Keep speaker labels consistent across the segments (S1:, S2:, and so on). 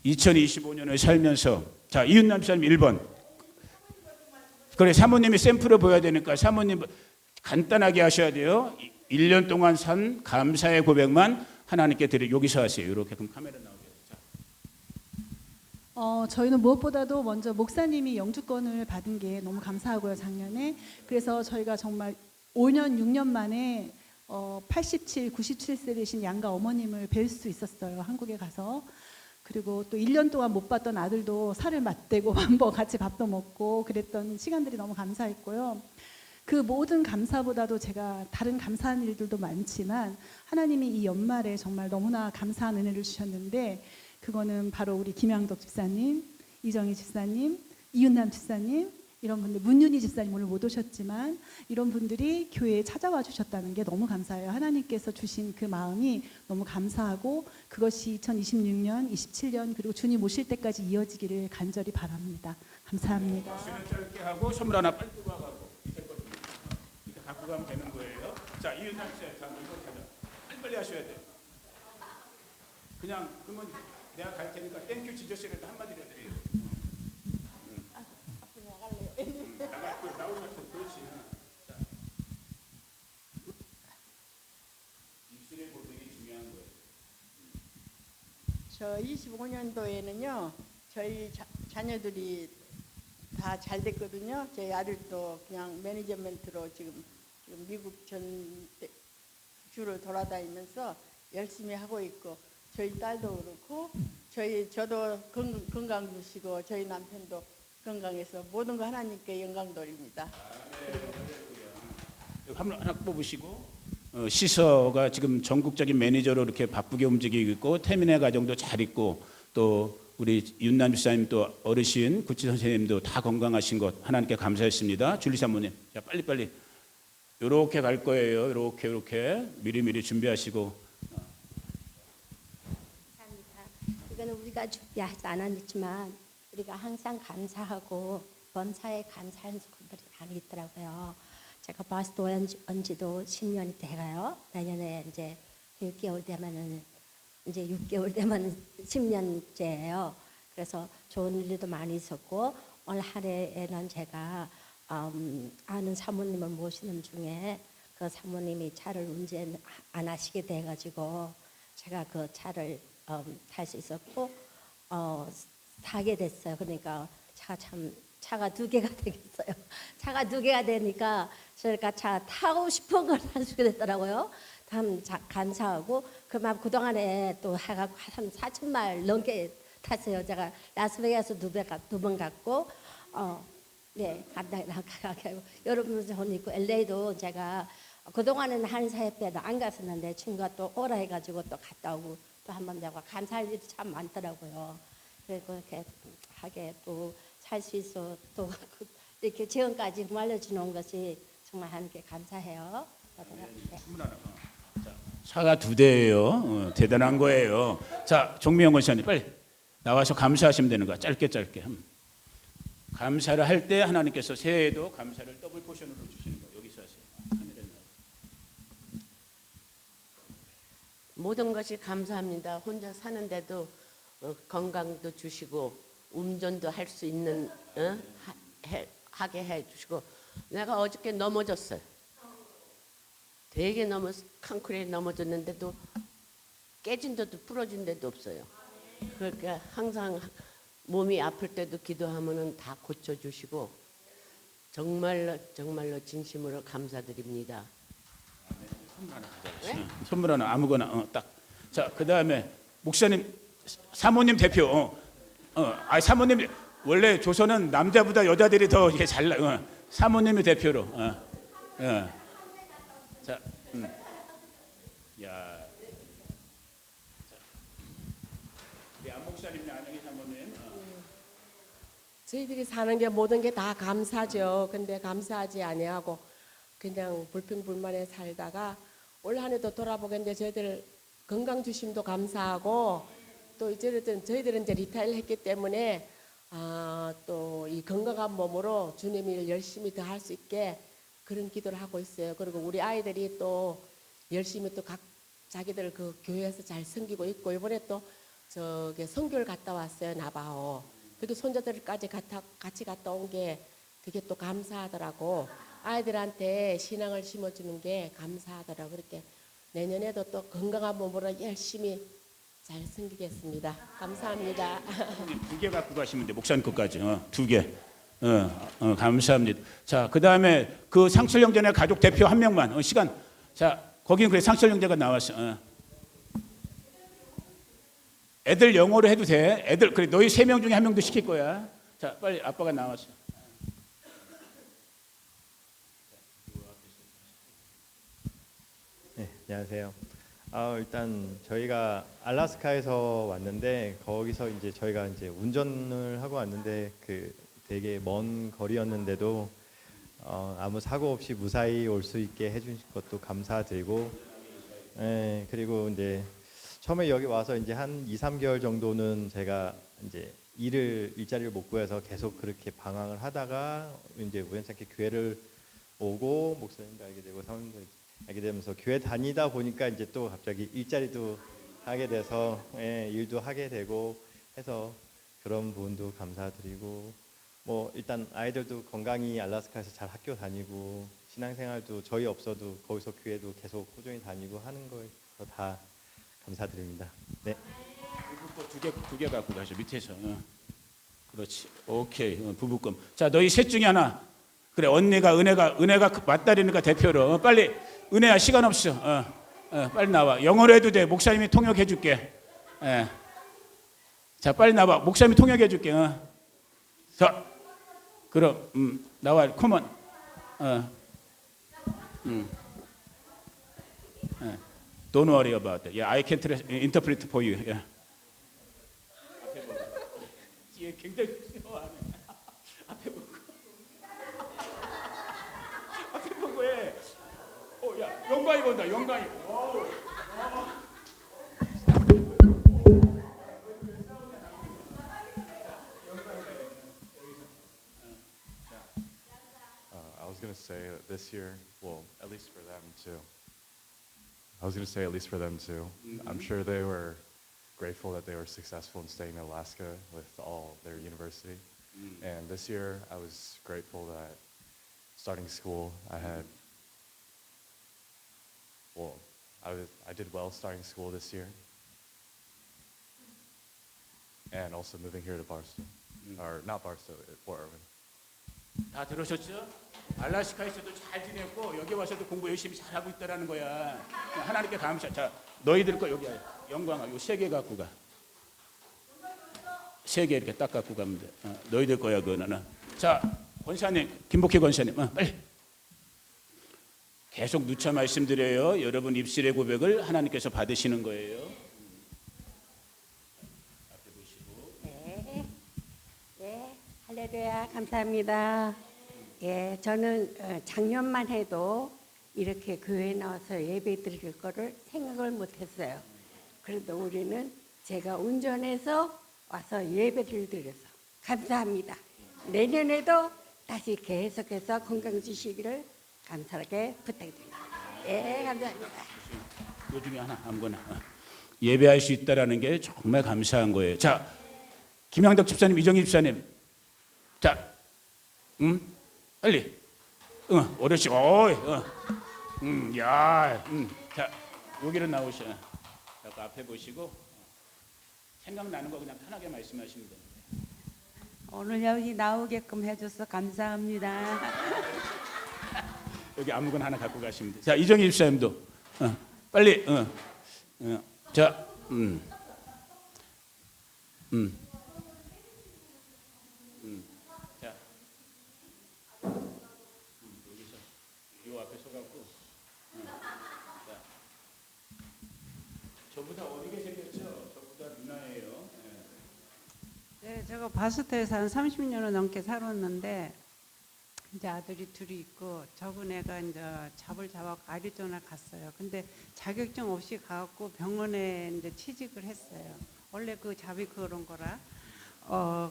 S1: 2025년을 살면서 자 이윤남 집사님 1번 그래 사모님이 샘플을 보여야 되니까 사모님 간단하게 하셔야 돼요. 1년 동안 산 감사의 고백만 하나님께 드려 여기서 하세요. 이렇게 그럼 카메라 나오게.
S2: 저희는 무엇보다도 먼저 목사님이 영주권을 받은 게 너무 감사하고요, 작년에. 그래서 저희가 정말 5년, 6년 만에 87, 97세 되신 양가 어머님을 뵐 수 있었어요, 한국에 가서. 그리고 또 1년 동안 못 봤던 아들도 살을 맞대고 한번 같이 밥도 먹고 그랬던 시간들이 너무 감사했고요. 그 모든 감사보다도 제가 다른 감사한 일들도 많지만 하나님이 이 연말에 정말 너무나 감사한 은혜를 주셨는데 그거는 바로 우리 김양덕 집사님, 이정희 집사님, 이윤남 집사님 이런 분들, 문윤희 집사님 오늘 못 오셨지만 이런 분들이 교회에 찾아와 주셨다는 게 너무 감사해요. 하나님께서 주신 그 마음이 너무 감사하고 그것이 2026년, 27년 그리고 주님 오실 때까지 이어지기를 간절히 바랍니다. 감사합니다.
S1: 박수는 짧게 하고 선물 하나 빨리 끄고 가고 이렇게 갖고 가면 되는 거예요. 자 이윤남 씨, 자 이거 가자. 빨리 하셔야 돼. 그냥 그러면 내가 갈 테니까 땡큐 지저씨라도 한마디 해야 돼. 나오셨어. 그렇지. 자. 입술의 고백이 중요한 거예요.
S3: 저 25년도에는요, 저희 자녀들이 다 잘 됐거든요. 저희 아들도 그냥 매니저멘트로 지금 미국 전 주로 돌아다니면서 열심히 하고 있고, 저희 딸도 그렇고, 저도 건강 주시고, 저희 남편도 건강해서 모든 거 하나님께 영광 돌립니다.
S1: 하나 뽑으시고 시서가 지금 전국적인 매니저로 이렇게 바쁘게 움직이고 있고 태민의 가정도 잘 있고 또 우리 윤남 집사님 또 어르신 구치 선생님도 다 건강하신 것 하나님께 감사했습니다. 줄리 사모님, 자 빨리 이렇게 갈 거예요. 이렇게 미리 준비하시고.
S4: 감사합니다. 이거는 우리가 준비하지 않았지만 우리가 항상 감사하고 범사에 감사하는 분들이 많이 있더라고요. 제가 버스도 온 지도 10년이 돼가요. 내년에 이제 6개월 되면은 이제 6개월 되면 10년째예요. 그래서 좋은 일도 많이 있었고 오늘 한 해에는 제가 아는 사모님을 모시는 중에 그 사모님이 차를 운전 안 하시게 돼가지고 제가 그 차를 탈 수 있었고 타게 됐어요. 그러니까 차가 두 개가 되겠어요. 차가 두 개가 되니까 저희가 차 타고 싶은 걸 할 수 있게 됐더라고요. 참 감사하고 그동안에 또 해가 한 4,000마일 넘게 탔어요. 제가 라스베가스 두 번 갔고 네 갔다 여러분 전 있고 LA도 제가 그동안에는 한사협회도 안 갔었는데 친구가 또 오라 해가지고 또 갔다 오고 또 한 번 되고 감사할 일이 참 많더라고요. 그리고 이렇게 하게 또 살 수 있어 또 이렇게 지금까지 알려주는 것이 정말 하나님께 감사해요. 네.
S1: 차가 2대예요. 대단한 거예요. 자 정미영 권사님 빨리 나와서 감사하시면 되는 거야. 짧게. 감사를 할 때 하나님께서 새해에도 감사를 더블 포션으로 주시는 거예요. 여기서 하세요.
S5: 모든 것이 감사합니다. 혼자 사는데도 건강도 주시고 운전도 할 수 있는 하게 해주시고 내가 어저께 넘어졌어요. 되게 칸크레에 넘어졌는데도 깨진 데도 부러진 데도 없어요. 그러니까 항상 몸이 아플 때도 기도하면은 다 고쳐주시고 정말로 진심으로 감사드립니다.
S1: 선물 하나 아무거나 딱. 자 그다음에 목사님 사모님 대표. 사모님 원래 조선은 남자보다 여자들이 더 이렇게 잘나. 사모님이 대표로. 자, 야, 우리 안 목사님, 안영희 사모님.
S6: 저희들이 사는 게 모든 게 다 감사죠. 근데 감사하지 아니하고 그냥 불평불만에 살다가 올 한 해도 돌아보겠는데 저희들 건강 주심도 감사하고 또 저희들은 이제 리타일 했기 때문에 또 이 건강한 몸으로 주님 일 열심히 더 할 수 있게 그런 기도를 하고 있어요. 그리고 우리 아이들이 또 열심히 또 각 자기들 그 교회에서 잘 섬기고 있고 이번에 또 저기 선교를 갔다 왔어요. 나바오. 그게 손자들까지 같이 갔다 온 게 되게 또 감사하더라고. 아이들한테 신앙을 심어주는 게 감사하더라고. 그렇게 내년에도 또 건강한 몸으로 열심히 잘 섬기겠습니다. 감사합니다.
S1: 두 개 갖고 가시면 돼. 목사님 것까지. 두 개. 감사합니다. 자, 그다음에 그 상철 형제네 가족 대표 한 명만. 시간. 자, 거기는 그래 상철 형제가 나왔어. 애들 영어로 해도 돼. 애들 그래 너희 3명 중에 1명도 시킬 거야. 자, 빨리 아빠가 나왔어.
S7: 네, 안녕하세요. 일단 저희가 알래스카에서 왔는데 거기서 이제 저희가 이제 운전을 하고 왔는데 그 되게 먼 거리였는데도 아무 사고 없이 무사히 올 수 있게 해주신 것도 감사드리고, 네, 그리고 이제 처음에 여기 와서 이제 한 2, 3개월 정도는 제가 이제 일자리를 못 구해서 계속 그렇게 방황을 하다가 이제 우연찮게 교회를 오고 목사님도 알게 되고 사모님도 알게 되면서 교회 다니다 보니까 이제 또 갑자기 일자리도 하게 돼서 일도 하게 되고 해서 그런 부분도 감사드리고, 뭐 일단 아이들도 건강히 알래스카에서 잘 학교 다니고 신앙생활도 저희 없어도 거기서 교회도 계속 꾸준히 다니고 하는 거에 다 감사드립니다. 네.
S1: 두 개 갖고 가셔 밑에서. 그렇지. 오케이. 부부금. 자, 너희 셋 중에 하나. 그래, 언니가 은혜가 맞다리니까 대표로. 빨리 은혜야 시간 없어. 빨리 나와. 영어로 해도 돼. 목사님이 통역해 줄게. 자, 빨리 나와. 목사님이 통역해 줄게. 자, 그럼 나와. 컴온. Don't worry about that. Yeah, I can interpret for you. Yeah. 얘 굉장히 싫어하네. 앞에 보고. 앞에 보고 해. 야, 영광이 본다. 영광이.
S8: I was going to say that this year, well, at least for them too. I was going to say at least for them too. I'm sure they were grateful that they were successful in staying in Alaska with all their university. And this year, I was grateful that starting school, I did well starting school this year. And also moving here to Barstow. Or not Barstow, Fort Irwin.
S1: 다 들으셨죠? 알래스카에서도 잘 지냈고 여기 와서도 공부 열심히 잘하고 있다라는 거야. 하나님께 감사. 자, 너희들 거 여기 영광아, 요 3개 갖고 가. 3개 이렇게 딱 갖고 가면 돼. 너희들 거야 그거는. 자, 권사님, 김복희 권사님, 빨리. 계속 누차 말씀드려요. 여러분 입술의 고백을 하나님께서 받으시는 거예요. 앞에 보시고.
S4: 네. 네. 할렐루야. 감사합니다. 예, 저는 작년만 해도 이렇게 교회에 나와서 예배 드릴 거를 생각을 못 했어요. 그래도 우리는 제가 운전해서 와서 예배를 드려서 감사합니다. 내년에도 다시 계속해서 건강 주시기를 감사하게 부탁드립니다. 예, 감사합니다.
S1: 그 중에 하나 아무거나 예배할 수 있다라는 게 정말 감사한 거예요. 자, 김양덕 집사님, 이정희 집사님, 자, 빨리, 어르신, 자, 여기로 나오셔. 자, 앞에 보시고 생각나는 거 그냥 편하게 말씀하시면 됩니다.
S9: 오늘 여기 나오게끔 해줘서 감사합니다.
S1: 여기 아무거나 하나 갖고 가시면 돼요. 자, 이정희 집사님도 빨리, 자, 자, 여기서 요 앞에 서갖고, 자, 저보다 어리게 생겼죠? 저보다 누나예요.
S9: 네, 제가 바스터에서 한 30년을 넘게 살았는데 이제 아들이 둘이 있고 적은 애가 이제 잡을 잡아 아리조나 갔어요. 근데 자격증 없이 가갖고 병원에 이제 취직을 했어요. 원래 그 잡이 그런 거라.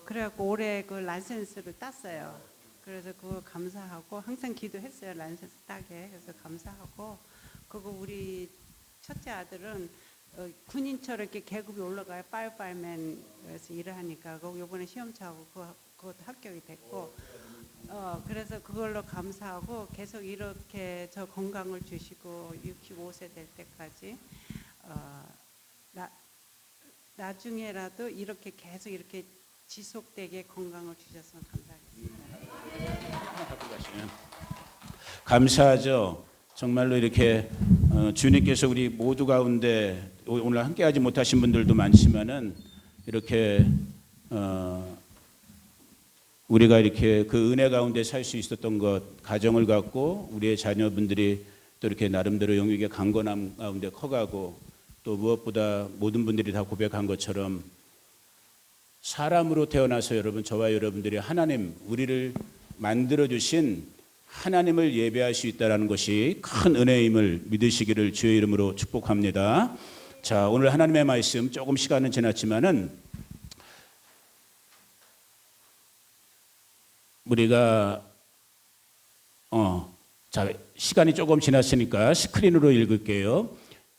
S9: 그래갖고 올해 그 라이센스를 땄어요. 그래서 그거 감사하고 항상 기도했어요. 라이센스 따게. 그래서 감사하고 그거 우리 첫째 아들은 군인처럼 이렇게 계급이 올라가요. 파이어파이어맨에서 일을 하니까 그 요번에 시험 차고 그것도 합격이 됐고 그래서 그걸로 감사하고 계속 이렇게 저 건강을 주시고 65세 될 때까지 나중에라도 이렇게 계속 이렇게 지속되게 건강을 주셨으면 감사하겠습니다.
S1: 감사하죠. 정말로 이렇게 주님께서 우리 모두 가운데 오늘 함께하지 못하신 분들도 많지만은 이렇게 우리가 이렇게 그 은혜 가운데 살 수 있었던 것, 가정을 갖고 우리의 자녀분들이 또 이렇게 나름대로 영육의 강건함 가운데 커가고 또 무엇보다 모든 분들이 다 고백한 것처럼 사람으로 태어나서 여러분, 저와 여러분들이 하나님, 우리를 만들어 주신 하나님을 예배할 수 있다는 것이 큰 은혜임을 믿으시기를 주의 이름으로 축복합니다. 자, 오늘 하나님의 말씀 조금 시간은 지났지만은 우리가 자, 시간이 조금 지났으니까 스크린으로 읽을게요.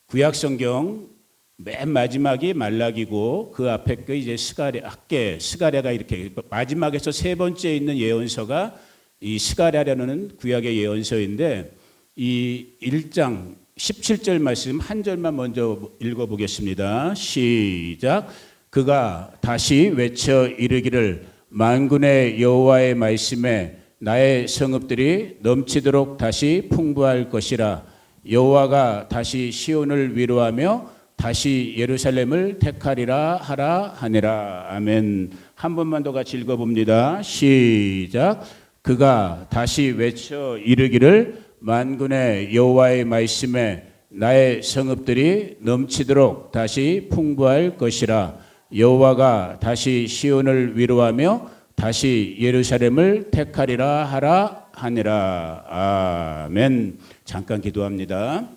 S1: 구약성경 맨 마지막이 말라기고 그 앞에 그 이제 스가랴가 이렇게 마지막에서 세 번째 있는 예언서가 이 스가랴라는 구약의 예언서인데 이 1장 17절 말씀 한 절만 먼저 읽어보겠습니다. 시작. 그가 다시 외쳐 이르기를 만군의 여호와의 말씀에 나의 성읍들이 넘치도록 다시 풍부할 것이라. 여호와가 다시 시온을 위로하며 다시 예루살렘을 택하리라 하라 하니라. 아멘. 한 번만 더 같이 읽어봅니다. 시작. 그가 다시 외쳐 이르기를 만군의 여호와의 말씀에 나의 성읍들이 넘치도록 다시 풍부할 것이라. 여호와가 다시 시온을 위로하며 다시 예루살렘을 택하리라 하라 하니라. 아멘. 잠깐 기도합니다.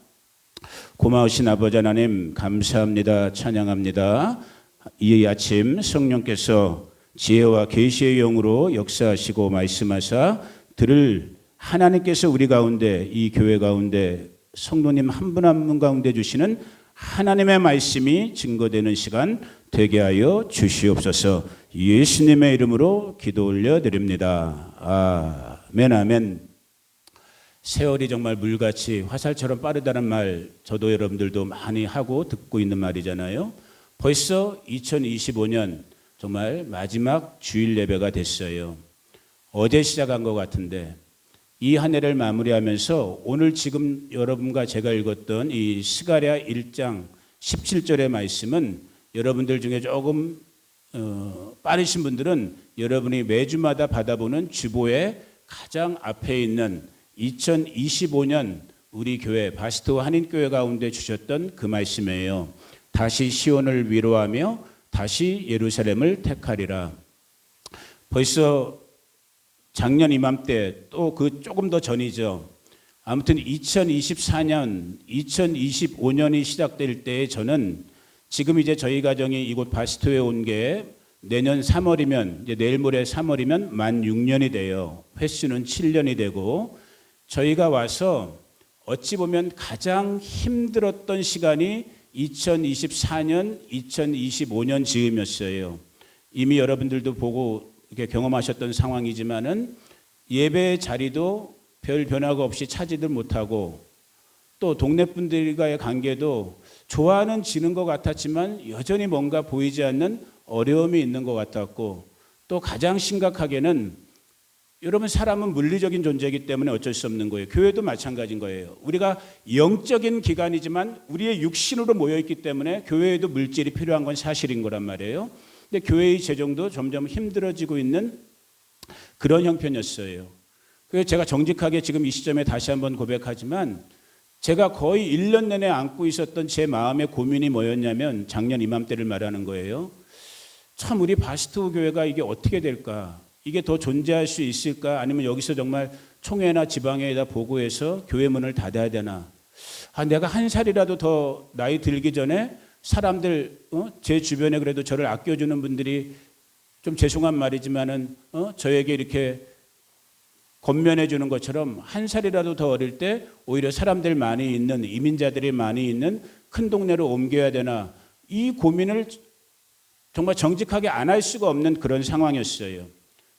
S1: 고마우신 아버지 하나님 감사합니다. 찬양합니다. 이 아침 성령께서 지혜와 계시의 영으로 역사하시고 말씀하사 들을 하나님께서 우리 가운데 이 교회 가운데 성도님 한 분 한 분 가운데 주시는 하나님의 말씀이 증거되는 시간 되게 하여 주시옵소서. 예수님의 이름으로 기도 올려드립니다. 아멘 아멘. 세월이 정말 물같이 화살처럼 빠르다는 말 저도 여러분들도 많이 하고 듣고 있는 말이잖아요. 벌써 2025년 정말 마지막 주일 예배가 됐어요. 어제 시작한 것 같은데 이 한 해를 마무리하면서 오늘 지금 여러분과 제가 읽었던 이 스가랴 1장 17절의 말씀은 여러분들 중에 조금 빠르신 분들은 여러분이 매주마다 받아보는 주보의 가장 앞에 있는 2025년 우리 교회 바스트 한인교회 가운데 주셨던 그 말씀이에요. 다시 시온을 위로하며 다시 예루살렘을 택하리라. 벌써 작년 이맘때 또 그 조금 더 전이죠. 아무튼 2024년, 2025년이 시작될 때에 저는 지금 이제 저희 가정이 이곳 바스트에 온 게 내년 3월이면 이제 내일 모레 3월이면 만 6년이 돼요. 횟수는 7년이 되고 저희가 와서 어찌 보면 가장 힘들었던 시간이 2024년, 2025년 즈음이었어요. 이미 여러분들도 보고 이렇게 경험하셨던 상황이지만은 예배 자리도 별 변화가 없이 차지들 못하고 또 동네 분들과의 관계도 좋아하는 지는 것 같았지만 여전히 뭔가 보이지 않는 어려움이 있는 것 같았고 또 가장 심각하게는 여러분 사람은 물리적인 존재이기 때문에 어쩔 수 없는 거예요. 교회도 마찬가지인 거예요. 우리가 영적인 기관이지만 우리의 육신으로 모여있기 때문에 교회에도 물질이 필요한 건 사실인 거란 말이에요. 근데 교회의 재정도 점점 힘들어지고 있는 그런 형편이었어요. 그래서 제가 정직하게 지금 이 시점에 다시 한번 고백하지만 제가 거의 1년 내내 안고 있었던 제 마음의 고민이 뭐였냐면 작년 이맘때를 말하는 거예요. 참 우리 바스트 교회가 이게 어떻게 될까? 이게 더 존재할 수 있을까? 아니면 여기서 정말 총회나 지방회에다 보고해서 교회 문을 닫아야 되나? 내가 한 살이라도 더 나이 들기 전에 사람들 제 주변에 그래도 저를 아껴주는 분들이 좀 죄송한 말이지만은 저에게 이렇게 권면해 주는 것처럼 한 살이라도 더 어릴 때 오히려 사람들 많이 있는 이민자들이 많이 있는 큰 동네로 옮겨야 되나 이 고민을 정말 정직하게 안 할 수가 없는 그런 상황이었어요.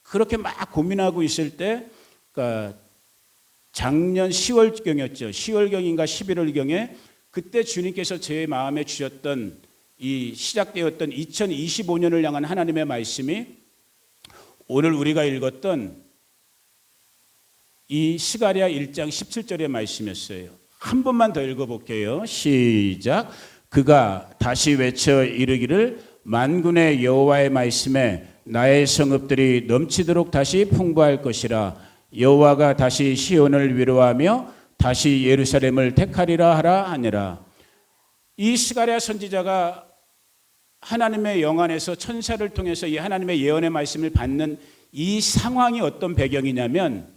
S1: 그렇게 막 고민하고 있을 때 그러니까 작년 10월경이었죠. 10월경인가 11월경에 그때 주님께서 제 마음에 주셨던 이 시작되었던 2025년을 향한 하나님의 말씀이 오늘 우리가 읽었던 이 스가랴 1장 17절의 말씀이었어요. 한 번만 더 읽어볼게요. 시작. 그가 다시 외쳐 이르기를 만군의 여호와의 말씀에 나의 성읍들이 넘치도록 다시 풍부할 것이라. 여호와가 다시 시온을 위로하며 다시 예루살렘을 택하리라 하라 하니라. 이 스가랴 선지자가 하나님의 영 안에서 천사를 통해서 이 하나님의 예언의 말씀을 받는 이 상황이 어떤 배경이냐면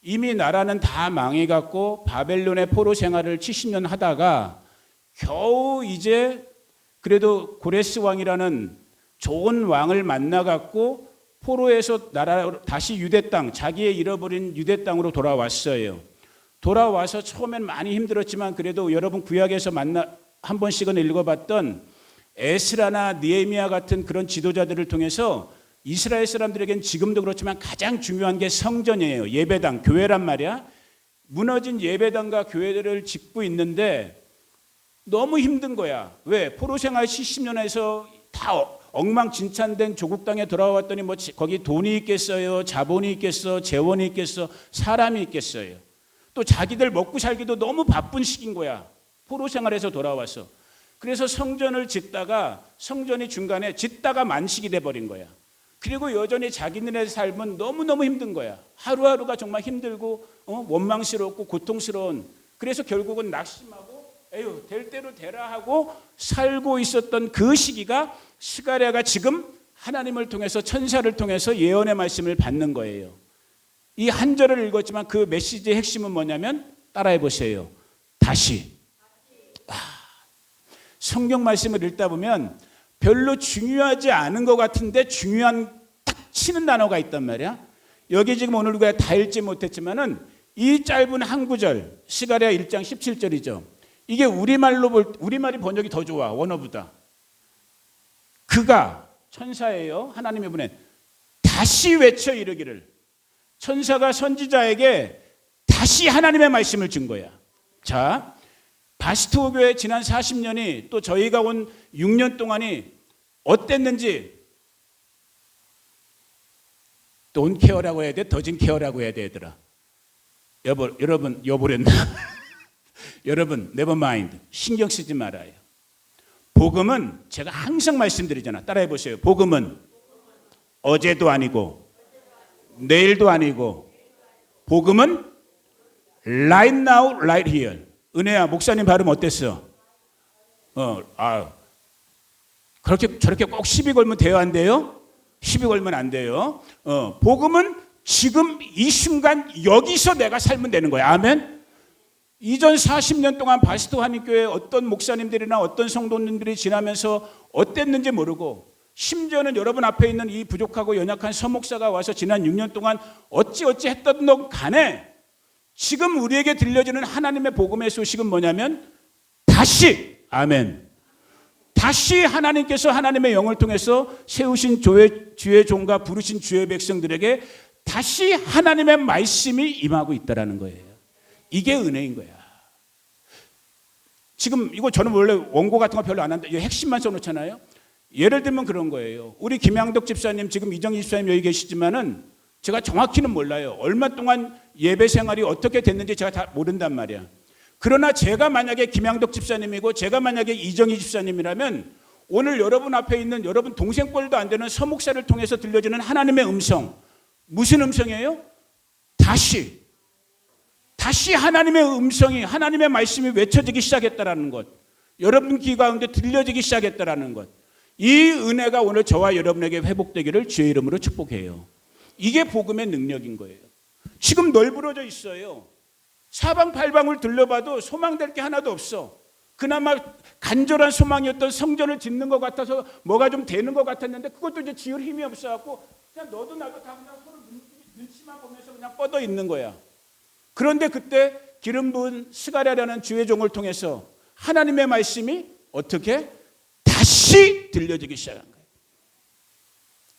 S1: 이미 나라는 다 망해갖고 바벨론의 포로 생활을 70년 하다가 겨우 이제 그래도 고레스 왕이라는 좋은 왕을 만나갖고 포로에서 나라 다시 유대 땅, 자기의 잃어버린 유대 땅으로 돌아왔어요. 돌아와서 처음엔 많이 힘들었지만 그래도 여러분 구약에서 한 번씩은 읽어봤던 에스라나 느헤미야 같은 그런 지도자들을 통해서 이스라엘 사람들에겐 지금도 그렇지만 가장 중요한 게 성전이에요. 예배당, 교회란 말이야. 무너진 예배당과 교회들을 짓고 있는데 너무 힘든 거야. 왜? 포로 생활 70년에서 다 엉망진창된 조국 땅에 돌아왔더니 뭐 거기 돈이 있겠어요? 자본이 있겠어? 재원이 있겠어? 사람이 있겠어요? 또 자기들 먹고 살기도 너무 바쁜 시기인 거야. 포로 생활에서 돌아와서. 그래서 성전을 짓다가 성전이 중간에 짓다가 만식이 돼버린 거야. 그리고 여전히 자기네의 삶은 너무너무 힘든 거야. 하루하루가 정말 힘들고 원망스럽고 고통스러운. 그래서 결국은 낙심하고 에휴 될 대로 되라 하고 살고 있었던 그 시기가 스가랴가 지금 하나님을 통해서 천사를 통해서 예언의 말씀을 받는 거예요. 이 한 절을 읽었지만 그 메시지의 핵심은 뭐냐면 따라해 보세요. 다시. 성경 말씀을 읽다 보면 별로 중요하지 않은 것 같은데 중요한 딱 치는 단어가 있단 말이야. 여기 지금 오늘 우리가 다 읽지 못했지만은 이 짧은 한 구절 스가랴 1장 17절이죠. 이게 우리말이 번역이 더 좋아. 원어보다. 그가 천사예요. 하나님의 분에 다시 외쳐 이르기를. 천사가 선지자에게 다시 하나님의 말씀을 준 거야. 자, 바스토 교회 지난 40년이 또 저희가 온 6년 동안이 어땠는지 don't care라고 해야 돼? doesn't care라고 해야 돼 얘들아. 여러분 여보랬나? 여러분 never mind. 신경 쓰지 말아요. 복음은 제가 항상 말씀드리잖아. 따라해 보세요. 복음은 어제도 아니고 내일도 아니고 복음은 right now, right here. 은혜야, 목사님 발음 어땠어? 그렇게 저렇게 꼭 시비 걸면 돼요, 안 돼요? 시비 걸면 안 돼요. 복음은 지금 이 순간 여기서 내가 살면 되는 거야. 아멘. 이전 40년 동안 바스토 한인교회 어떤 목사님들이나 어떤 성도님들이 지나면서 어땠는지 모르고 심지어는 여러분 앞에 있는 이 부족하고 연약한 서목사가 와서 지난 6년 동안 어찌 했던 간에 지금 우리에게 들려주는 하나님의 복음의 소식은 뭐냐면 다시 아멘. 다시 하나님께서 하나님의 영을 통해서 세우신 주의 종과 부르신 주의 백성들에게 다시 하나님의 말씀이 임하고 있다라는 거예요. 이게 은혜인 거야. 지금 이거 저는 원래 원고 같은 거 별로 안 하는데 핵심만 써놓잖아요. 예를 들면 그런 거예요. 우리 김양덕 집사님 지금 이정희 집사님 여기 계시지만은 제가 정확히는 몰라요. 얼마 동안 예배 생활이 어떻게 됐는지 제가 다 모른단 말이야. 그러나 제가 만약에 김양덕 집사님이고 제가 만약에 이정희 집사님이라면 오늘 여러분 앞에 있는 여러분 동생뻘도 안 되는 서목사를 통해서 들려주는 하나님의 음성. 무슨 음성이에요? 다시 하나님의 음성이 하나님의 말씀이 외쳐지기 시작했다라는 것. 여러분 귀 가운데 들려지기 시작했다라는 것. 이 은혜가 오늘 저와 여러분에게 회복되기를 주의 이름으로 축복해요. 이게 복음의 능력인 거예요. 지금 널브러져 있어요. 사방팔방을 둘러봐도 소망될 게 하나도 없어. 그나마 간절한 소망이었던 성전을 짓는 것 같아서 뭐가 좀 되는 것 같았는데 그것도 이제 지을 힘이 없어갖고 그냥 너도 나도 다 그냥 서로 눈치만 보면서 그냥 뻗어 있는 거야. 그런데 그때 기름 부은 스가랴라는 주의 종을 통해서 하나님의 말씀이 어떻게 다시 들려지기 시작한 거예요.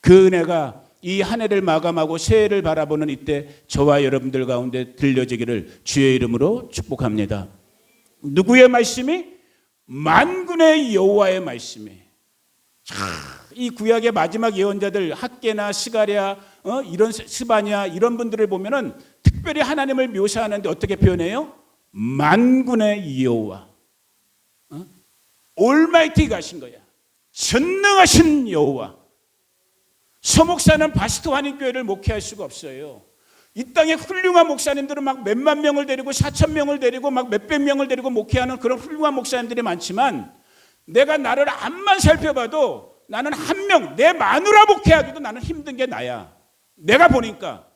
S1: 그 은혜가 이 한 해를 마감하고 새해를 바라보는 이때 저와 여러분들 가운데 들려지기를 주의 이름으로 축복합니다. 누구의 말씀이? 만군의 여호와의 말씀이. 이 구약의 마지막 예언자들 학개나 스가랴, 이런 스바냐 이런 분들을 보면은 특별히 하나님을 묘사하는데 어떻게 표현해요? 만군의 여호와, 올마이티 가신 거야. 전능하신 여호와. 서목사는 바스트 환인교회를 목회할 수가 없어요. 이 땅에 훌륭한 목사님들은 막 몇만 명을 데리고 4,000명을 데리고 막 몇백 명을 데리고 목회하는 그런 훌륭한 목사님들이 많지만 내가 나를 앞만 살펴봐도 나는 한 명, 내 마누라 목회하기도 나는 힘든 게 나야. 내가 보니까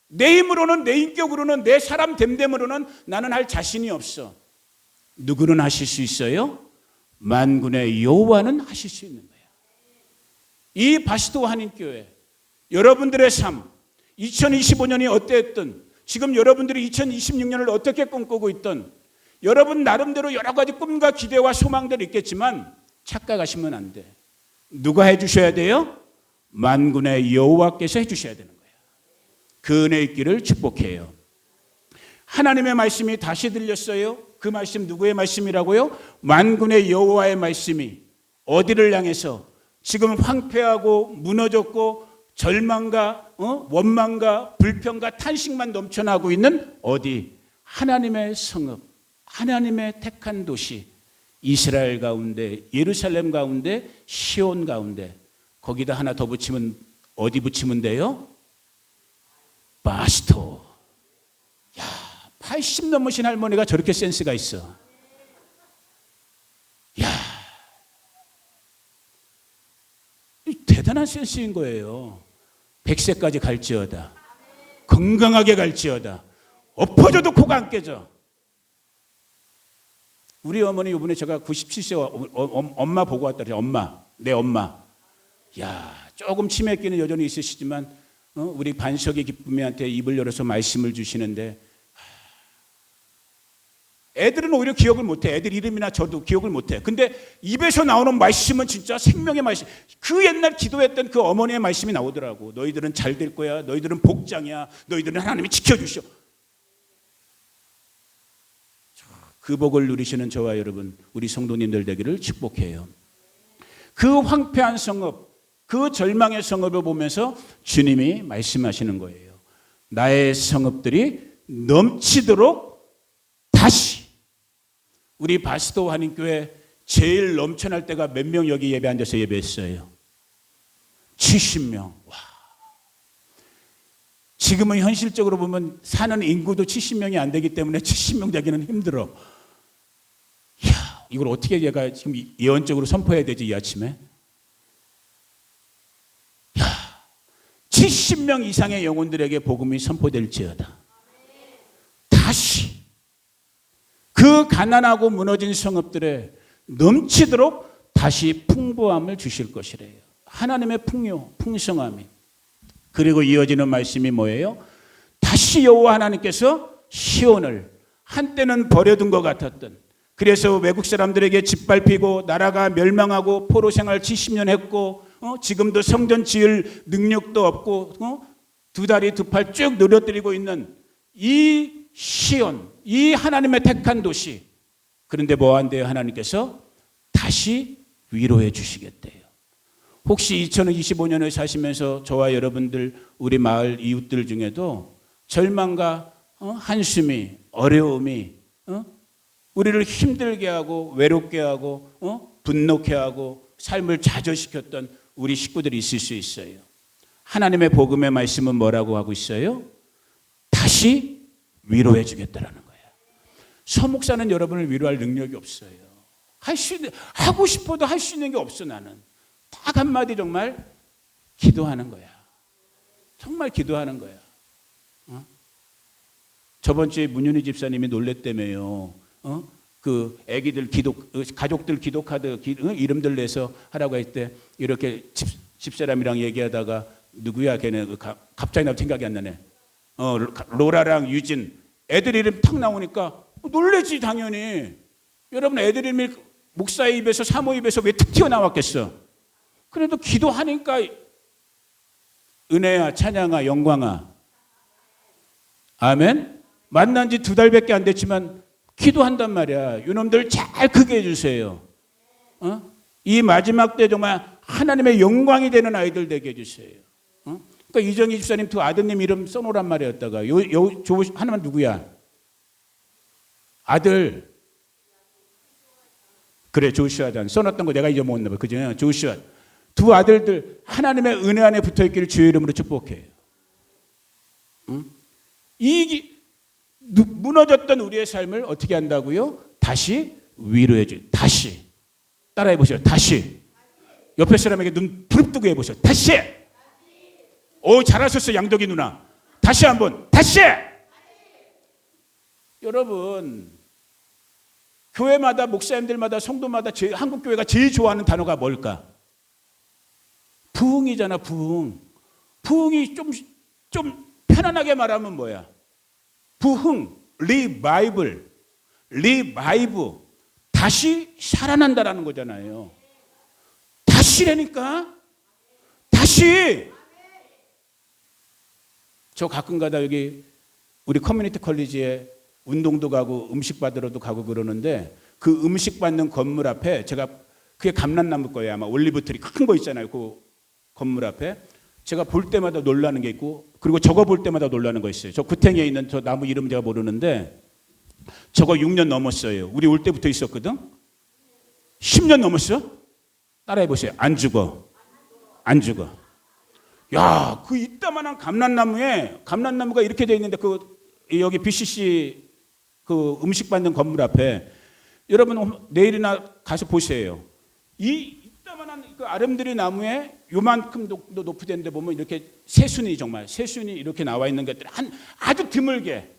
S1: 내 힘으로는, 내 인격으로는, 내 사람 됨됨으로는 나는 할 자신이 없어. 누구는 하실 수 있어요? 만군의 여호와는 하실 수 있는 거예요. 이 바스트 한인교회, 여러분들의 삶, 2025년이 어땠든, 지금 여러분들이 2026년을 어떻게 꿈꾸고 있든, 여러분 나름대로 여러 가지 꿈과 기대와 소망들이 있겠지만 착각하시면 안 돼. 누가 해주셔야 돼요? 만군의 여호와께서 해주셔야 되는 거예요. 그 은혜 있기를 축복해요. 하나님의 말씀이 다시 들렸어요. 그 말씀 누구의 말씀이라고요? 만군의 여호와의 말씀이 어디를 향해서 지금 황폐하고 무너졌고 절망과 원망과 불평과 탄식만 넘쳐나고 있는 어디? 하나님의 성읍, 하나님의 택한 도시, 이스라엘 가운데, 예루살렘 가운데, 시온 가운데. 거기다 하나 더 붙이면 어디 붙이면 돼요? 바스토. 야, 80 넘으신 할머니가 저렇게 센스가 있어. 야, 대단한 센스인 거예요. 100세까지 갈지어다. 건강하게 갈지어다. 엎어져도 코가 안 깨져. 우리 어머니 이번에 제가 97세 엄마 보고 왔다 그래요. 엄마, 내 엄마. 야, 조금 치매기는 여전히 있으시지만 우리 반석의 기쁨이한테 입을 열어서 말씀을 주시는데 애들은 오히려 기억을 못해. 애들 이름이나 저도 기억을 못해. 근데 입에서 나오는 말씀은 진짜 생명의 말씀. 그 옛날 기도했던 그 어머니의 말씀이 나오더라고. 너희들은 잘 될 거야. 너희들은 복장이야. 너희들은 하나님이 지켜주셔. 그 복을 누리시는 저와 여러분, 우리 성도님들 되기를 축복해요. 그 황폐한 성읍, 그 절망의 성읍을 보면서 주님이 말씀하시는 거예요. 나의 성읍들이 넘치도록 다시. 우리 바스도 한인교회 제일 넘쳐날 때가 몇 명 여기 예배 앉아서 예배했어요? 70명. 와. 지금은 현실적으로 보면 사는 인구도 70명이 안 되기 때문에 70명 되기는 힘들어. 이야, 이걸 어떻게 제가 지금 예언적으로 선포해야 되지, 이 아침에? 야, 70명 이상의 영혼들에게 복음이 선포될지어다. 다시 그 가난하고 무너진 성읍들에 넘치도록 다시 풍부함을 주실 것이래요. 하나님의 풍요, 풍성함이. 그리고 이어지는 말씀이 뭐예요? 다시 여호와 하나님께서 시온을 한때는 버려둔 것 같았던, 그래서 외국 사람들에게 짓밟히고 나라가 멸망하고 포로 생활 70년 했고 지금도 성전 지을 능력도 없고 두 다리 두 팔 쭉 늘어뜨리고 있는 이 시온, 이 하나님의 택한 도시. 그런데 뭐 한대요? 하나님께서 다시 위로해 주시겠대요. 혹시 2025년을 사시면서 저와 여러분들, 우리 마을 이웃들 중에도 절망과 한숨이, 어려움이 우리를 힘들게 하고 외롭게 하고 분노케 하고 삶을 좌절시켰던 우리 식구들이 있을 수 있어요. 하나님의 복음의 말씀은 뭐라고 하고 있어요? 다시 위로해 주겠다라는 거예요. 서목사는 여러분을 위로할 능력이 없어요. 하고 싶어도 할 수 있는 게 없어. 나는 딱 한마디 정말 기도하는 거야. 정말 기도하는 거야. 저번 주에 문윤희 집사님이 놀랬다며요. 그 애기들 가족들 기도 카드 이름들 내서 하라고 할 때 이렇게 집사람이랑 얘기하다가 누구야 걔네 갑자기 나 생각이 안 나네. 로라랑 유진 애들 이름 탁 나오니까 놀래지 당연히. 여러분 애들 이름이 목사의 입에서 사모 입에서 왜 툭 튀어나왔겠어? 그래도 기도하니까 은혜야 찬양아 영광아 아멘. 만난 지 2달밖에 안 됐지만 기도한단 말이야. 이놈들 잘 크게 해주세요. 이 마지막 때 정말 하나님의 영광이 되는 아이들 되게 해주세요. 그러니까 이정희 집사님 2 아드님 이름 써놓으란 말이었다가 하나만 누구야? 아들 그래 조슈아단 써놨던 거 내가 잊어먹었나 봐. 그죠? 조슈아 2 아들들 하나님의 은혜 안에 붙어있기를 주의 이름으로 축복해요. 이 무너졌던 우리의 삶을 어떻게 한다고요? 다시 위로해줘. 다시 따라해 보세요. 다시 옆에 사람에게 눈 부릅뜨고 해보세요. 다시. 오 잘하셨어 양덕이 누나. 다시 한번 다시. 여러분 교회마다 목사님들마다 성도마다 한국 교회가 제일 좋아하는 단어가 뭘까? 부흥이잖아. 부흥. 부흥이 좀 편안하게 말하면 뭐야? 부흥, 리바이블, 리바이브, 다시 살아난다라는 거잖아요. 다시라니까. 다시. 저 가끔가다 여기 우리 커뮤니티 컬리지에 운동도 가고 음식 받으러도 가고 그러는데 그 음식 받는 건물 앞에 제가 그게 감람나무 거예요. 아마 올리브트리 큰 거 있잖아요. 그 건물 앞에 제가 볼 때마다 놀라는 게 있고 그리고 저거 볼 때마다 놀라는 거 있어요. 저 구탱이에 있는 저 나무 이름 제가 모르는데 저거 6년 넘었어요. 우리 올 때부터 있었거든. 10년 넘었어? 따라해 보세요. 안 죽어. 안 죽어. 야, 그 이따만한 감람나무가 이렇게 돼 있는데 그 여기 BCC 그 음식 받는 건물 앞에 여러분 내일이나 가서 보세요. 이 이따만한 그 아름드리 나무에 요만큼 높이 된데 보면 이렇게 새순이 이렇게 나와 있는 것들 아주 드물게.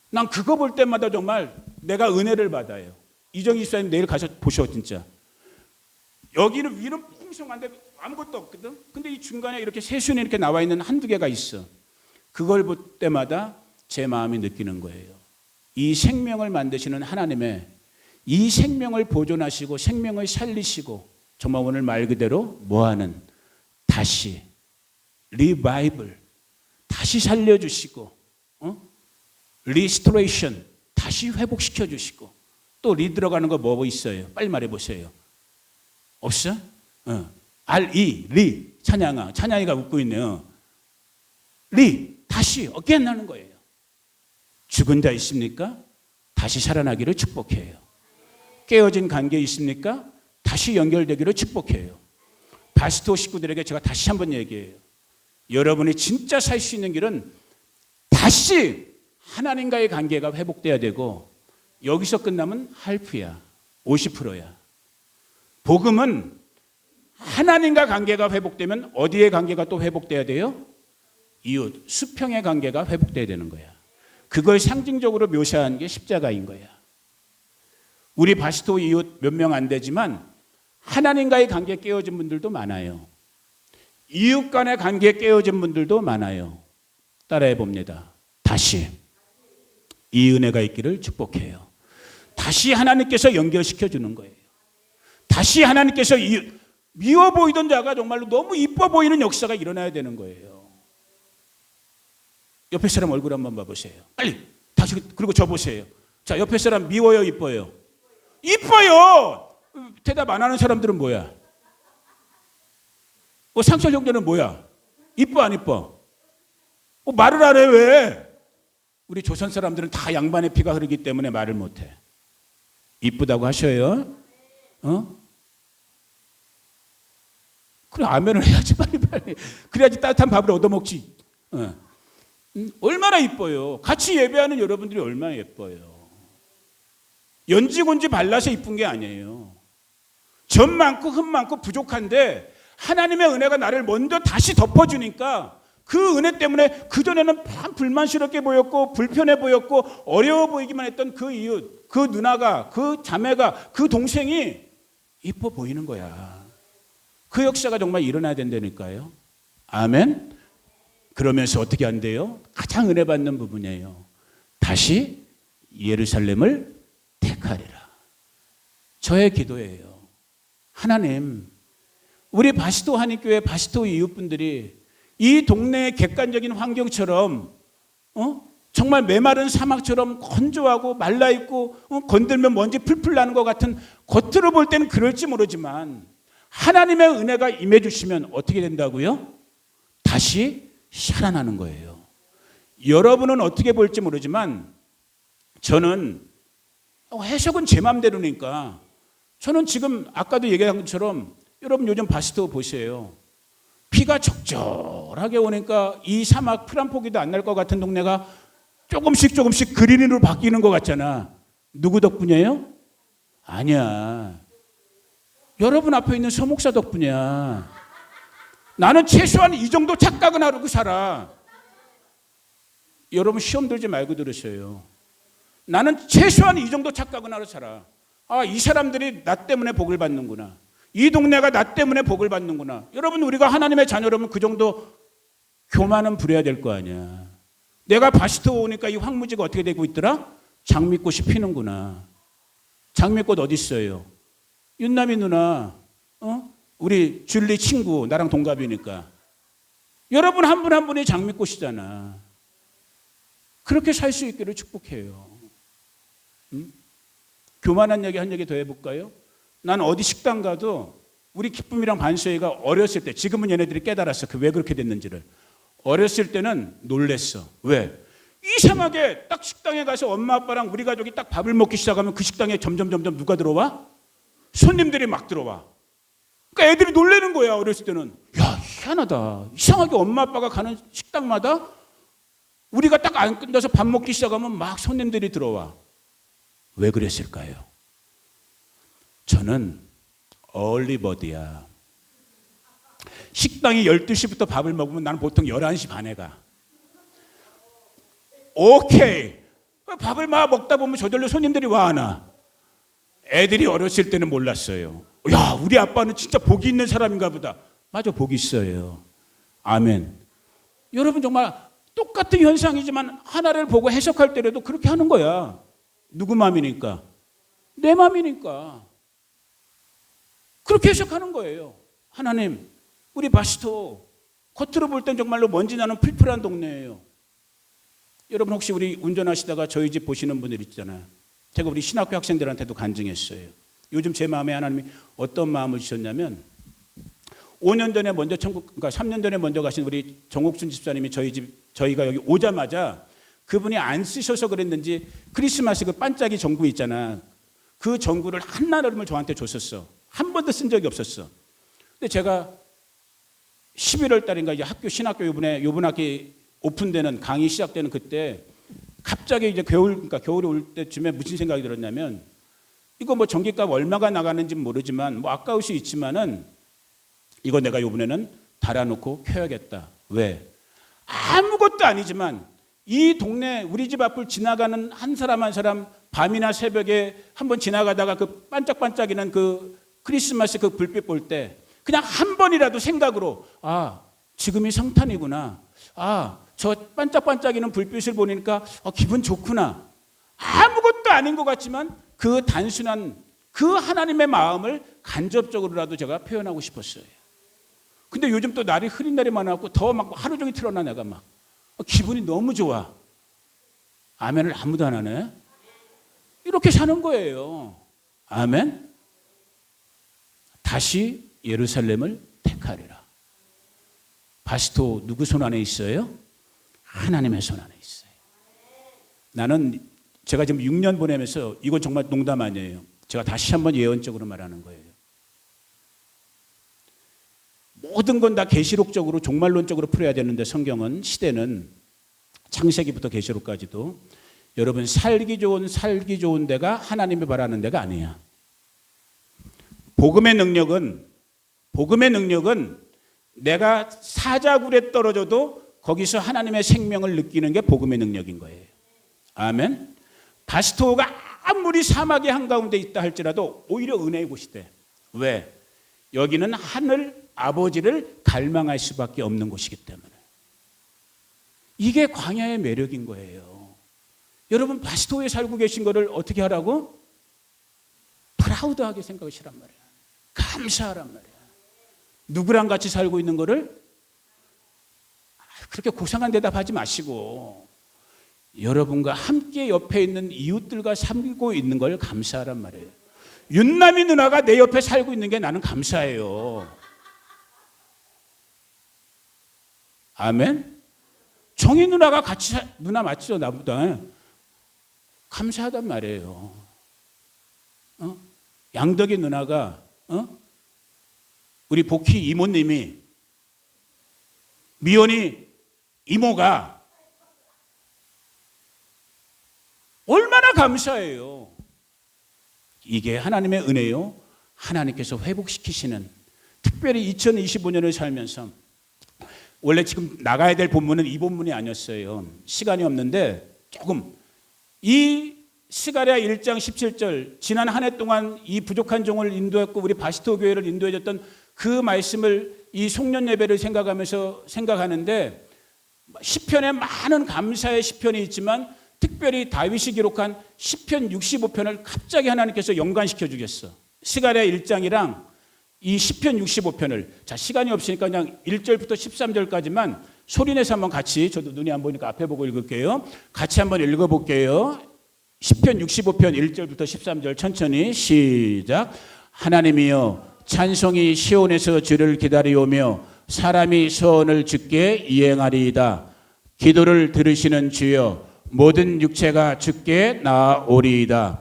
S1: 난 그거 볼 때마다 정말 내가 은혜를 받아요. 이정희 집사님 내일 가서 보셔 진짜. 여기는 위는 풍성한데 아무것도 없거든. 근데 이 중간에 이렇게 새순이 이렇게 나와 있는 1-2개가 있어. 그걸 볼 때마다 제 마음이 느끼는 거예요. 이 생명을 만드시는 하나님의 이 생명을 보존하시고 생명을 살리시고 정말 오늘 말 그대로 뭐하는 다시 리바이블 다시 살려주시고 리스토레이션 다시 회복시켜 주시고 또 리 들어가는 거 뭐 있어요? 빨리 말해 보세요. 없어? 리 찬양이가 웃고 있네요. 리 다시 어깨나는 거예요. 죽은 자 있습니까? 다시 살아나기를 축복해요. 깨어진 관계 있습니까? 다시 연결되기를 축복해요. 바스토 식구들에게 제가 다시 한번 얘기해요. 여러분이 진짜 살 수 있는 길은 다시 하나님과의 관계가 회복돼야 되고 여기서 끝나면 할프야. 50%야. 복음은 하나님과 관계가 회복되면 어디의 관계가 또 회복돼야 돼요? 이웃, 수평의 관계가 회복돼야 되는 거야. 그걸 상징적으로 묘사한 게 십자가인 거야. 우리 바스토 이웃 몇 명 안 되지만 하나님과의 관계 깨어진 분들도 많아요. 이웃 간의 관계 깨어진 분들도 많아요. 따라해 봅니다. 다시 이 은혜가 있기를 축복해요. 다시 하나님께서 연결시켜 주는 거예요. 다시 하나님께서 미워 보이던 자가 정말로 너무 이뻐 보이는 역사가 일어나야 되는 거예요. 옆에 사람 얼굴 한번 봐보세요. 빨리 다시 그리고 저 보세요. 자, 옆에 사람 미워요, 이뻐요? 이뻐요. 대답 안 하는 사람들은 뭐야? 상철 형제는 뭐야? 이뻐 안 이뻐? 말을 안 해 왜? 우리 조선 사람들은 다 양반의 피가 흐르기 때문에 말을 못해. 이쁘다고 하셔요. 그래 아멘을 해야지 빨리. 그래야지 따뜻한 밥을 얻어먹지. 얼마나 이뻐요. 같이 예배하는 여러분들이 얼마나 예뻐요. 연지곤지 발라서 이쁜 게 아니에요. 점 많고 흠 많고 부족한데 하나님의 은혜가 나를 먼저 다시 덮어주니까 그 은혜 때문에 그전에는 참 불만스럽게 보였고 불편해 보였고 어려워 보이기만 했던 그 이웃, 그 누나가, 그 자매가, 그 동생이 이뻐 보이는 거야. 그 역사가 정말 일어나야 된다니까요. 아멘. 그러면서 어떻게 한대요? 가장 은혜 받는 부분이에요. 다시 예루살렘을 택하리라. 저의 기도예요. 하나님, 우리 바시토 한인교회 바시토 이웃분들이 이 동네의 객관적인 환경처럼 정말 메마른 사막처럼 건조하고 말라있고 건들면 먼지 풀풀 나는 것 같은, 겉으로 볼 때는 그럴지 모르지만 하나님의 은혜가 임해 주시면 어떻게 된다고요? 다시 살아나는 거예요. 여러분은 어떻게 볼지 모르지만 저는 해석은 제 마음대로니까, 저는 지금 아까도 얘기한 것처럼 여러분 요즘 바시토 보세요. 비가 적절하게 오니까 이 사막 풀 한 포기도 안 날 것 같은 동네가 조금씩 그린으로 바뀌는 것 같잖아. 누구 덕분이에요? 아니야. 여러분 앞에 있는 서목사 덕분이야. 나는 최소한 이 정도 착각은 하고 살아. 여러분 시험 들지 말고 들으세요. 나는 최소한 이 정도 착각은 하고 살아. 아, 이 사람들이 나 때문에 복을 받는구나. 이 동네가 나 때문에 복을 받는구나. 여러분, 우리가 하나님의 자녀라면 그 정도 교만은 부려야 될 거 아니야. 내가 바시토 오니까 이 황무지가 어떻게 되고 있더라? 장미꽃이 피는구나. 장미꽃 어디 있어요? 윤남이 누나, 우리 줄리 친구, 나랑 동갑이니까. 여러분 한 분 한 분이 장미꽃이잖아. 그렇게 살 수 있기를 축복해요. 교만한 얘기 한 얘기 더 해볼까요? 난 어디 식당 가도 우리 기쁨이랑 반수혜가 어렸을 때, 지금은 얘네들이 깨달았어. 왜 그렇게 됐는지를. 어렸을 때는 놀랬어. 왜? 이상하게 딱 식당에 가서 엄마 아빠랑 우리 가족이 딱 밥을 먹기 시작하면 그 식당에 점점 누가 들어와? 손님들이 막 들어와. 그러니까 애들이 놀래는 거야. 어렸을 때는. 야, 희한하다. 이상하게 엄마 아빠가 가는 식당마다 우리가 딱 안 끝나서 밥 먹기 시작하면 막 손님들이 들어와. 왜 그랬을까요? 저는 얼리버드야. 식당이 12시부터 밥을 먹으면 나는 보통 11시 반에 가. 오케이. 밥을 막 먹다 보면 저절로 손님들이 와, 나. 애들이 어렸을 때는 몰랐어요. 야, 우리 아빠는 진짜 복이 있는 사람인가 보다. 맞아, 복이 있어요. 아멘. 여러분, 정말 똑같은 현상이지만 하나를 보고 해석할 때라도 그렇게 하는 거야. 누구 마음이니까? 내 마음이니까. 그렇게 해석하는 거예요. 하나님, 우리 바시토 겉으로 볼 땐 정말로 먼지 나는 풀풀한 동네예요. 여러분, 혹시 우리 운전하시다가 저희 집 보시는 분들 있잖아요. 제가 우리 신학교 학생들한테도 간증했어요. 요즘 제 마음에 하나님이 어떤 마음을 주셨냐면, 5년 전에 먼저 그러니까 3년 전에 먼저 가신 우리 정옥순 집사님이 저희가 여기 오자마자 그분이 안 쓰셔서 그랬는지 크리스마스 그 반짝이 전구 있잖아. 그 전구를 한 나름을 저한테 줬었어. 한 번도 쓴 적이 없었어. 근데 제가 11월 달인가 이제 신학교 요번 학기 오픈되는 강의 시작되는 그때 갑자기 이제 겨울이 올 때쯤에 무슨 생각이 들었냐면, 이거 뭐 전기값 얼마가 나가는지 모르지만 뭐 아까울 수 있지만은 이거 내가 요번에는 달아놓고 켜야겠다. 왜? 아무것도 아니지만 이 동네 우리 집 앞을 지나가는 한 사람 밤이나 새벽에 한번 지나가다가 그 반짝반짝이는 그 크리스마스 그 불빛 볼 때 그냥 한 번이라도 생각으로, 아, 지금이 성탄이구나. 아, 저 반짝반짝이는 불빛을 보니까 기분 좋구나. 아무것도 아닌 것 같지만 그 단순한 그 하나님의 마음을 간접적으로라도 제가 표현하고 싶었어요. 근데 요즘 또 날이 흐린 날이 많아갖고 더 막 하루 종일 틀어놔. 내가 막 기분이 너무 좋아. 아멘을 아무도 안 하네. 이렇게 사는 거예요. 아멘. 다시 예루살렘을 택하리라. 바시토 누구 손 안에 있어요? 하나님의 손 안에 있어요. 나는 제가 지금 6년 보내면서, 이건 정말 농담 아니에요. 제가 다시 한번 예언적으로 말하는 거예요. 모든 건 다 계시록적으로 종말론적으로 풀어야 되는데, 성경은, 시대는 창세기부터 계시록까지도 여러분 살기 좋은 데가 하나님이 바라는 데가 아니야. 복음의 능력은 내가 사자굴에 떨어져도 거기서 하나님의 생명을 느끼는 게 복음의 능력인 거예요. 아멘. 바시토가 아무리 사막의 한가운데 있다 할지라도 오히려 은혜의 곳이대. 왜? 여기는 하늘 아버지를 갈망할 수밖에 없는 곳이기 때문에. 이게 광야의 매력인 거예요. 여러분, 바시토에 살고 계신 거를 어떻게 하라고? 프라우드하게 생각하시란 말이야. 감사하란 말이야. 누구랑 같이 살고 있는 거를 그렇게 고상한 대답하지 마시고 여러분과 함께 옆에 있는 이웃들과 살고 있는 걸 감사하란 말이에요. 윤남이 누나가 내 옆에 살고 있는 게 나는 감사해요. 아멘. 정희 누나가 같이 누나 맞죠? 나보다 감사하단 말이에요. 양덕이 누나가 우리 복희 이모님이 미연이 이모가 얼마나 감사해요. 이게 하나님의 은혜요. 하나님께서 회복시키시는, 특별히 2025년을 살면서, 원래 지금 나가야 될 본문은 이 본문이 아니었어요. 시간이 없는데 조금 이 스가랴 1장 17절, 지난 한 해 동안 이 부족한 종을 인도했고 우리 바시토 교회를 인도해줬던 그 말씀을 이 송년 예배를 생각하는데 시편에 많은 감사의 시편이 있지만 특별히 다윗이 기록한 시편 65편을 갑자기 하나님께서 연관시켜 주겠어. 스가랴 1장이랑 이 시편 65편을, 자 시간이 없으니까 그냥 1절부터 13절까지만 소리내서 한번 같이, 저도 눈이 안 보니까 앞에 보고 읽을게요. 같이 한번 읽어볼게요. 시편 65편 1절부터 13절 천천히 시작. 하나님이여 찬송이 시온에서 주를 기다리오며 사람이 소원을 주께 이행하리이다. 기도를 들으시는 주여 모든 육체가 주께 나아오리이다.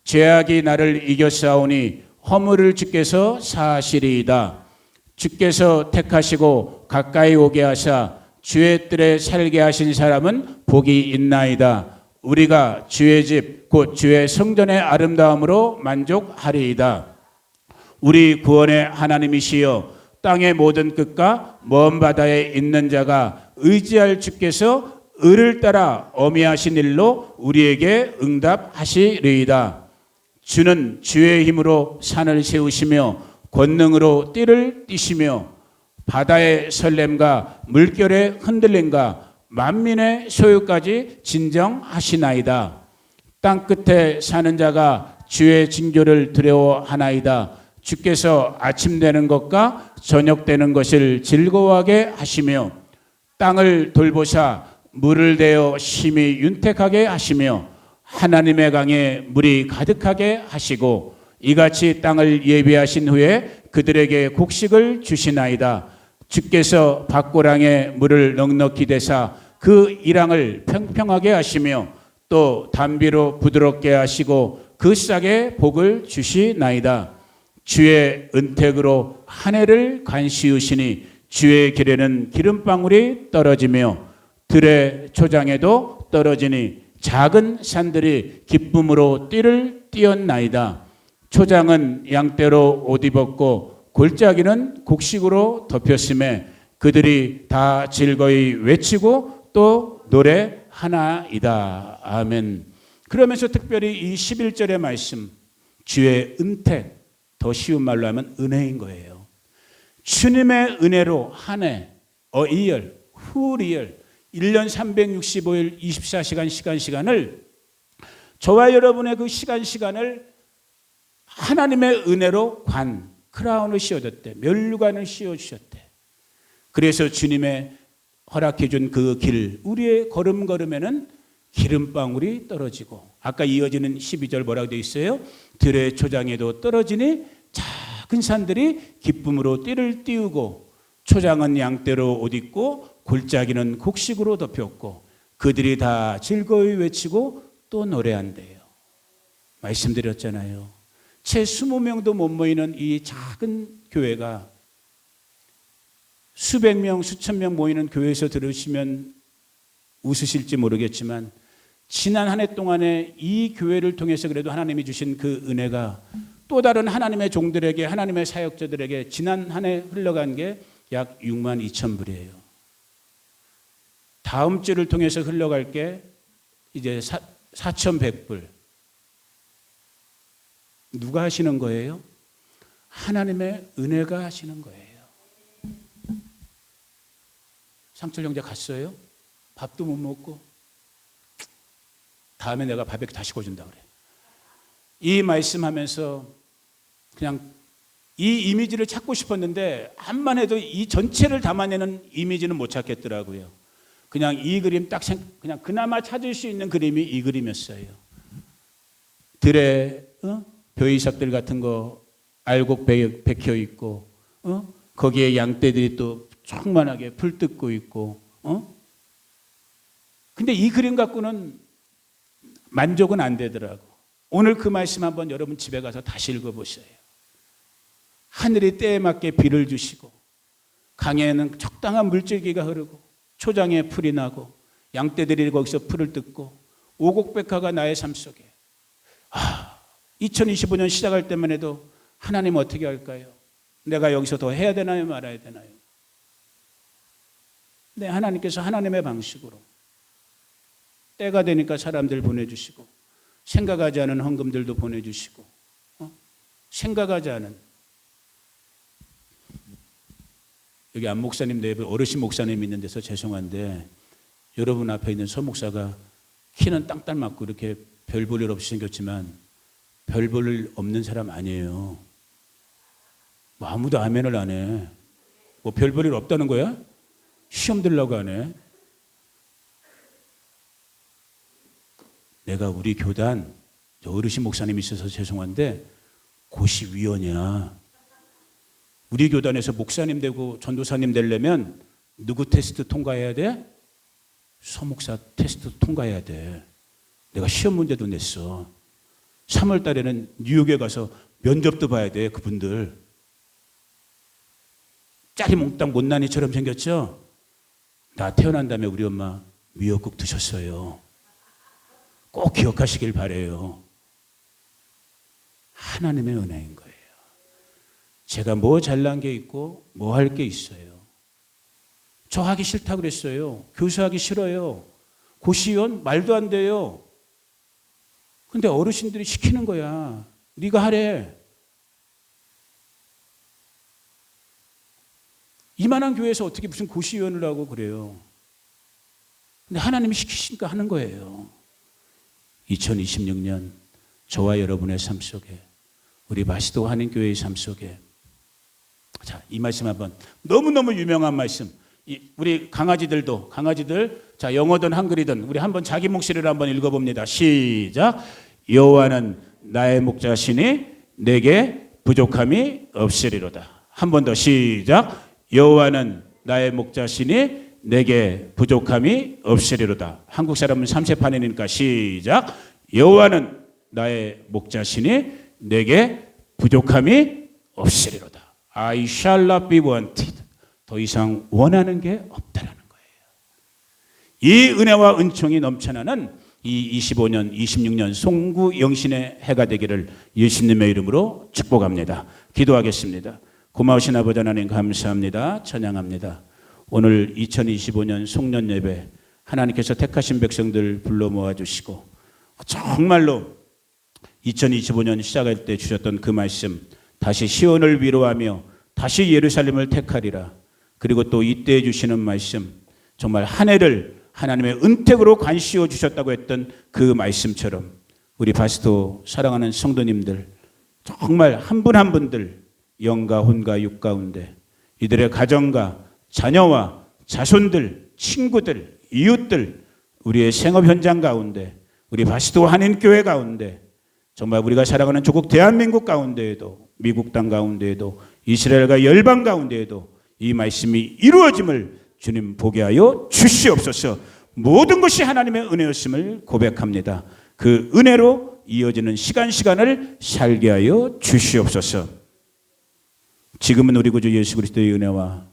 S1: 죄악이 나를 이겨싸우니 허물을 주께서 사하시리이다. 주께서 택하시고 가까이 오게 하사 주의 뜰에 살게 하신 사람은 복이 있나이다. 우리가 주의 집 곧 주의 성전의 아름다움으로 만족하리이다. 우리 구원의 하나님이시여 땅의 모든 끝과 먼 바다에 있는 자가 의지할 주께서 을을 따라 어미하신 일로 우리에게 응답하시리이다. 주는 주의 힘으로 산을 세우시며 권능으로 띠를 띠시며 바다의 설렘과 물결의 흔들림과 만민의 소유까지 진정하시나이다. 땅끝에 사는 자가 주의 징조를 두려워하나이다. 주께서 아침 되는 것과 저녁 되는 것을 즐거워하게 하시며 땅을 돌보사 물을 대어 심히 윤택하게 하시며 하나님의 강에 물이 가득하게 하시고 이같이 땅을 예비하신 후에 그들에게 곡식을 주시나이다. 주께서 밭고랑에 물을 넉넉히 대사 그 이랑을 평평하게 하시며 또 담비로 부드럽게 하시고 그 싹에 복을 주시나이다. 주의 은택으로 한 해를 간시우시니 주의 길에는 기름방울이 떨어지며 들의 초장에도 떨어지니 작은 산들이 기쁨으로 띠를 띄었나이다. 초장은 양떼로 옷 입었고 골짜기는 곡식으로 덮였음에 그들이 다 즐거이 외치고 또 노래하나이다. 아멘. 그러면서 특별히 이 11절의 말씀, 주의 은택, 더 쉬운 말로 하면 은혜인 거예요. 주님의 은혜로 한 해, 어이열, 후리열, 1년 365일 24시간 시간을 저와 여러분의 그 시간을 하나님의 은혜로 크라운을 씌워줬대. 면류관을 씌워주셨대. 그래서 주님의 허락해 준 그 길, 우리의 걸음걸음에는 기름방울이 떨어지고, 아까 이어지는 12절 뭐라고 되어 있어요? 들의 초장에도 떨어지니 작은 산들이 기쁨으로 띠를 띄우고 초장은 양떼로 옷 입고 골짜기는 곡식으로 덮였고 그들이 다 즐거이 외치고 또 노래한대요. 말씀드렸잖아요. 채 20명도 못 모이는 이 작은 교회가 수백 명, 수천 명 모이는 교회에서 들으시면 웃으실지 모르겠지만 지난 한 해 동안에 이 교회를 통해서 그래도 하나님이 주신 그 은혜가 또 다른 하나님의 종들에게, 하나님의 사역자들에게 지난 한 해 흘러간 게 약 6만 2천 불이에요. 다음 주를 통해서 흘러갈 게 이제 4,100불. 누가 하시는 거예요? 하나님의 은혜가 하시는 거예요. 상철 형제 갔어요? 밥도 못 먹고 다음에 내가 바베큐 다시 구워준다 그래. 이 말씀하면서 그냥 이 이미지를 찾고 싶었는데 암만 해도 이 전체를 담아내는 이미지는 못 찾겠더라고요. 그냥 이 그림 딱 그냥 그나마 찾을 수 있는 그림이 이 그림이었어요. 들에 벼이삭들 같은 거 알곡 박혀 있고 거기에 양떼들이 또 충만하게 풀 뜯고 있고 근데 이 그림 갖고는 만족은 안 되더라고. 오늘 그 말씀 한번 여러분 집에 가서 다시 읽어보세요. 하늘이 때에 맞게 비를 주시고 강에는 적당한 물줄기가 흐르고 초장에 풀이 나고 양떼들이 거기서 풀을 뜯고 오곡백화가 나의 삶 속에 2025년 시작할 때만 해도 하나님 어떻게 할까요? 내가 여기서 더 해야 되나요? 말아야 되나요? 네, 하나님께서 하나님의 방식으로 때가 되니까 사람들 보내주시고 생각하지 않은 헌금들도 보내주시고 생각하지 않은 여기 안 목사님 내부 어르신 목사님 있는 데서 죄송한데 여러분 앞에 있는 서 목사가 키는 땅땅 맞고 이렇게 별 볼 일 없이 생겼지만 별 볼 일 없는 사람 아니에요. 뭐 아무도 아멘을 안 해. 뭐 별 볼 일 없다는 거야? 시험 들려고 하네. 내가 우리 교단 어르신 목사님이 있어서 죄송한데 고시위원이야. 우리 교단에서 목사님 되고 전도사님 되려면 누구 테스트 통과해야 돼? 서목사 테스트 통과해야 돼. 내가 시험 문제도 냈어. 3월 달에는 뉴욕에 가서 면접도 봐야 돼. 그분들. 짜리몽땅 못난이처럼 생겼죠? 나 태어난 다음에 우리 엄마 미역국 드셨어요. 꼭 기억하시길 바래요. 하나님의 은혜인 거예요. 제가 뭐 잘난 게 있고 뭐 할 게 있어요. 저 하기 싫다고 그랬어요. 교수하기 싫어요. 고시원 말도 안 돼요. 근데 어르신들이 시키는 거야. 네가 하래. 이만한 교회에서 어떻게 무슨 고시위원을 하고 그래요. 근데 하나님이 시키시니까 하는 거예요. 2026년 저와 여러분의 삶 속에 우리 마시도 한인교회의 삶 속에 자, 이 말씀 한번 너무너무 유명한 말씀 우리 강아지들 자 영어든 한글이든 우리 한번 자기 목소리로 한번 읽어봅니다. 시작. 여호와는 나의 목자시니 내게 부족함이 없으리로다. 한 번 더 시작. 여호와는 나의 목자시니 내게 부족함이 없으리로다. 한국 사람은 3세판이니까 시작. 여호와는 나의 목자시니 내게 부족함이 없으리로다. I shall not be wanted. 더 이상 원하는 게 없다라는 거예요. 이 은혜와 은총이 넘쳐나는 이 25년, 26년 송구 영신의 해가 되기를 예수님의 이름으로 축복합니다. 기도하겠습니다. 고마우신 아버지 하나님 감사합니다. 찬양합니다. 오늘 2025년 송년 예배 하나님께서 택하신 백성들 불러 모아주시고 정말로 2025년 시작할 때 주셨던 그 말씀 다시 시온을 위로하며 다시 예루살렘을 택하리라. 그리고 또 이때 주시는 말씀 정말 한 해를 하나님의 은택으로 관씌워 주셨다고 했던 그 말씀처럼 우리 바스토 사랑하는 성도님들 정말 한 분 한 분들 영과 혼과 육 가운데 이들의 가정과 자녀와 자손들 친구들 이웃들 우리의 생업 현장 가운데 우리 바스토 한인교회 가운데 정말 우리가 살아가는 조국 대한민국 가운데에도 미국 땅 가운데에도 이스라엘과 열방 가운데에도 이 말씀이 이루어짐을 주님 보게 하여 주시옵소서. 모든 것이 하나님의 은혜였음을 고백합니다. 그 은혜로 이어지는 시간을 살게 하여 주시옵소서. 지금은 우리 구주 예수 그리스도의 은혜와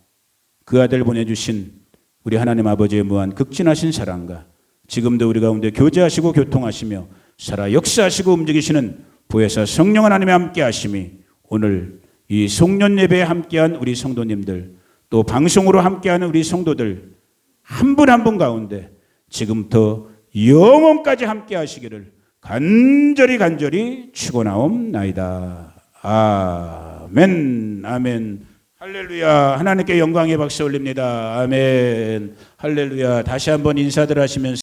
S1: 그 아들 보내주신 우리 하나님 아버지의 무한 극진하신 사랑과 지금도 우리 가운데 교제하시고 교통하시며 살아 역사하시고 움직이시는 보혜사 성령 하나님의 함께 하심이 오늘 이 송년 예배에 함께한 우리 성도님들 또 방송으로 함께하는 우리 성도들 한 분 한 분 가운데 지금부터 영원까지 함께 하시기를 간절히 축원하옵나이다. 아멘. 아멘. 할렐루야. 하나님께 영광의 박수 올립니다. 아멘. 할렐루야. 다시 한번 인사들 하시면서